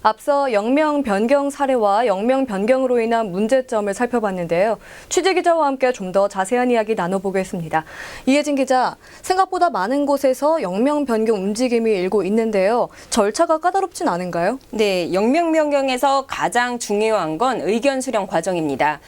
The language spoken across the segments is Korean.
앞서 영명 변경 사례와 영명 변경으로 인한 문제점을 살펴봤는데요. 취재 기자와 함께 좀 더 자세한 이야기 나눠보겠습니다. 이혜진 기자, 생각보다 많은 곳에서 영명 변경 움직임이 일고 있는데요. 절차가 까다롭진 않은가요? 네, 영명 변경에서 가장 중요한 건 의견 수렴 과정입니다.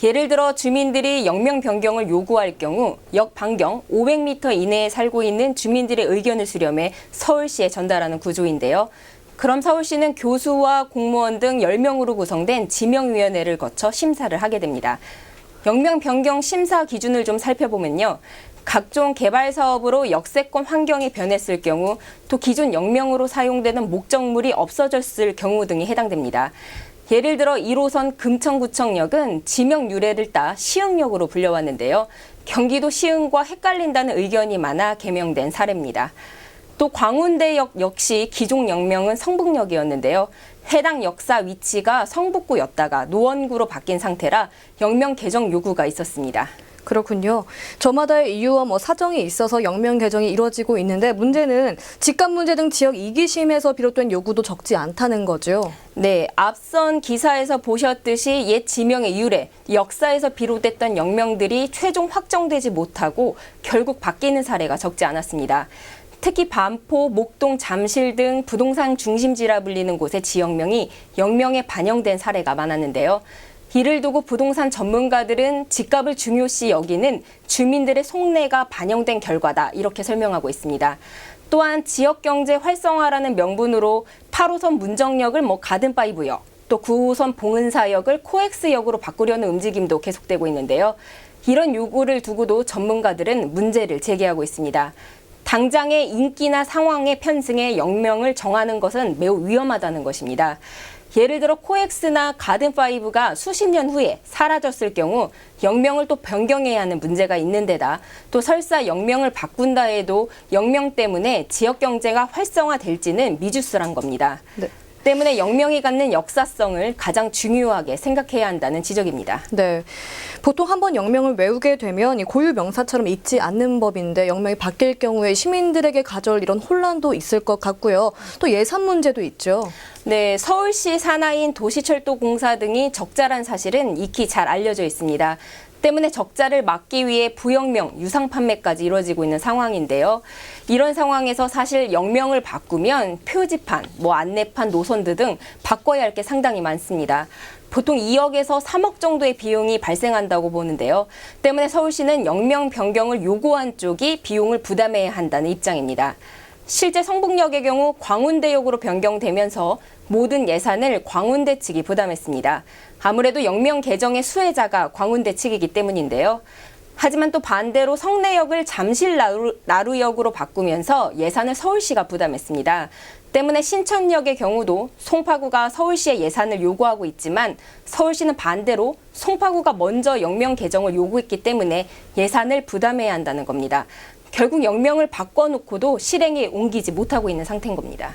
예를 들어 주민들이 영명 변경을 요구할 경우 역 반경 500m 이내에 살고 있는 주민들의 의견을 수렴해 서울시에 전달하는 구조인데요. 그럼 서울시는 교수와 공무원 등 10명으로 구성된 지명위원회를 거쳐 심사를 하게 됩니다. 영명 변경 심사 기준을 좀 살펴보면요. 각종 개발 사업으로 역세권 환경이 변했을 경우, 또 기존 영명으로 사용되는 목적물이 없어졌을 경우 등이 해당됩니다. 예를 들어 1호선 금천구청역은 지명 유래를 따 시흥역으로 불려왔는데요. 경기도 시흥과 헷갈린다는 의견이 많아 개명된 사례입니다. 또 광운대역 역시 기존 영명은 성북역이었는데요. 해당 역사 위치가 성북구였다가 노원구로 바뀐 상태라 영명 개정 요구가 있었습니다. 그렇군요. 저마다의 이유와 사정이 있어서 영명 개정이 이루어지고 있는데 문제는 집값 문제 등 지역 이기심에서 비롯된 요구도 적지 않다는 거죠. 네, 앞선 기사에서 보셨듯이 옛 지명의 유래, 역사에서 비롯됐던 영명들이 최종 확정되지 못하고 결국 바뀌는 사례가 적지 않았습니다. 특히 반포, 목동, 잠실 등 부동산 중심지라 불리는 곳의 지역명이 영명에 반영된 사례가 많았는데요. 이를 두고 부동산 전문가들은 집값을 중요시 여기는 주민들의 속내가 반영된 결과다, 이렇게 설명하고 있습니다. 또한 지역경제 활성화라는 명분으로 8호선 문정역을 가든파이브역, 또 9호선 봉은사역을 코엑스역으로 바꾸려는 움직임도 계속되고 있는데요. 이런 요구를 두고도 전문가들은 문제를 제기하고 있습니다. 당장의 인기나 상황의 편승에 영명을 정하는 것은 매우 위험하다는 것입니다. 예를 들어 코엑스나 가든파이브가 수십 년 후에 사라졌을 경우 영명을 또 변경해야 하는 문제가 있는 데다 또 설사 영명을 바꾼다 해도 영명 때문에 지역 경제가 활성화될지는 미지수란 겁니다. 네. 때문에 영명이 갖는 역사성을 가장 중요하게 생각해야 한다는 지적입니다. 네, 보통 한번 영명을 외우게 되면 고유 명사처럼 잊지 않는 법인데 영명이 바뀔 경우에 시민들에게 가져올 이런 혼란도 있을 것 같고요. 또 예산 문제도 있죠. 네, 서울시 산하인 도시철도공사 등이 적자란 사실은 익히 잘 알려져 있습니다. 때문에 적자를 막기 위해 부영명, 유상 판매까지 이루어지고 있는 상황인데요. 이런 상황에서 사실 영명을 바꾸면 표지판, 안내판, 노선드 등 바꿔야 할 게 상당히 많습니다. 보통 2억에서 3억 정도의 비용이 발생한다고 보는데요. 때문에 서울시는 영명 변경을 요구한 쪽이 비용을 부담해야 한다는 입장입니다. 실제 성북역의 경우 광운대역으로 변경되면서 모든 예산을 광운대 측이 부담했습니다. 아무래도 영명 개정의 수혜자가 광운대 측이기 때문인데요. 하지만 또 반대로 성내역을 잠실 나루역으로 바꾸면서 예산을 서울시가 부담했습니다. 때문에 신천역의 경우도 송파구가 서울시에 예산을 요구하고 있지만 서울시는 반대로 송파구가 먼저 영명 개정을 요구했기 때문에 예산을 부담해야 한다는 겁니다. 결국 영명을 바꿔놓고도 실행에 옮기지 못하고 있는 상태인 겁니다.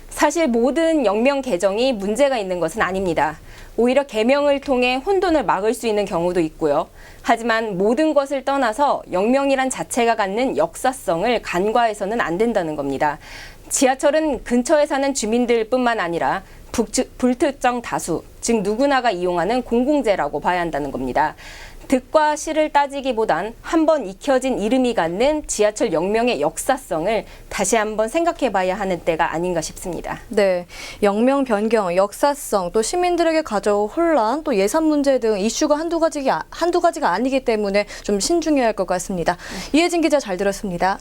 사실 모든 영명 개정이 문제가 있는 것은 아닙니다. 오히려 개명을 통해 혼돈을 막을 수 있는 경우도 있고요. 하지만 모든 것을 떠나서 영명이란 자체가 갖는 역사성을 간과해서는 안 된다는 겁니다. 지하철은 근처에 사는 주민들뿐만 아니라 불특정 다수, 즉 누구나가 이용하는 공공재라고 봐야 한다는 겁니다. 득과 실을 따지기보단 한번 익혀진 이름이 갖는 지하철 영명의 역사성을 다시 한번 생각해 봐야 하는 때가 아닌가 싶습니다. 네, 영명 변경, 역사성, 또 시민들에게 가져올 혼란, 또 예산 문제 등 이슈가 한두 가지가 아니기 때문에 좀 신중해야 할 것 같습니다. 이혜진 기자 잘 들었습니다.